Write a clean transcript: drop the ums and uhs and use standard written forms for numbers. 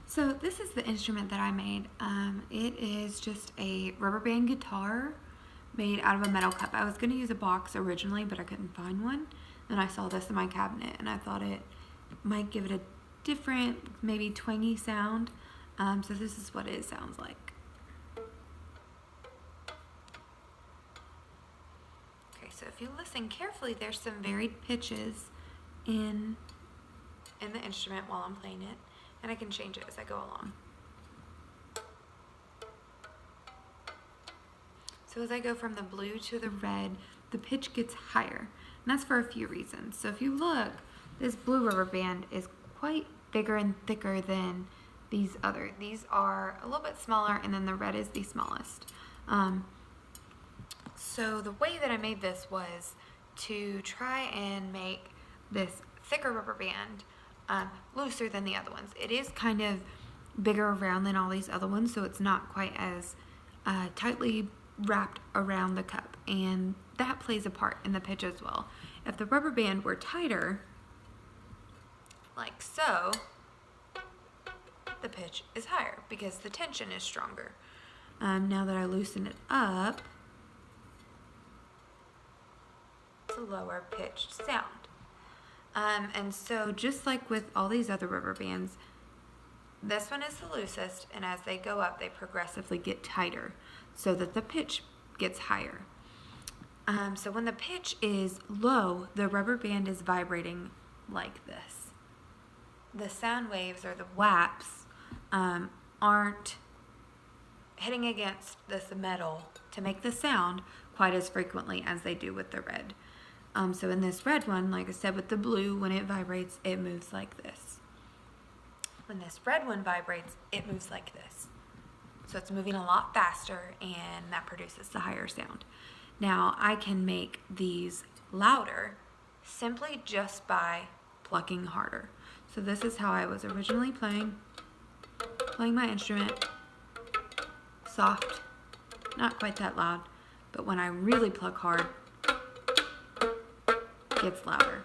So this is the instrument that I made. It is just a rubber band guitar made out of a metal cup. I was going to use a box originally, but I couldn't find one. Then I saw this in my cabinet, and I thought it might give it a different, maybe twangy sound. So this is what it sounds like. Okay, so if you listen carefully, there's some varied pitches in the instrument while I'm playing it, and I can change it as I go along. So as I go from the blue to the red, the pitch gets higher, and that's for a few reasons. So if you look, this blue rubber band is quite bigger and thicker than these other. These are a little bit smaller, and then the red is the smallest. So the way that I made this was to try and make this thicker rubber band looser than the other ones. It is kind of bigger around than all these other ones, so it's not quite as tightly wrapped around the cup, and that plays a part in the pitch as well. If the rubber band were tighter, like so, the pitch is higher because the tension is stronger. Now that I loosen it up, it's a lower pitched sound. And so just like with all these other rubber bands, this one is the loosest, and as they go up, they progressively get tighter so that the pitch gets higher. So when the pitch is low, the rubber band is vibrating like this. The sound waves, or the whaps, aren't hitting against this metal to make the sound quite as frequently as they do with the red. So in this red one, like I said, with the blue, when it vibrates, it moves like this. When this red one vibrates, it moves like this. So it's moving a lot faster, and that produces the higher sound. Now, I can make these louder simply just by plucking harder. So this is how I was originally playing my instrument. Soft, not quite that loud, but when I really pluck hard, it gets louder.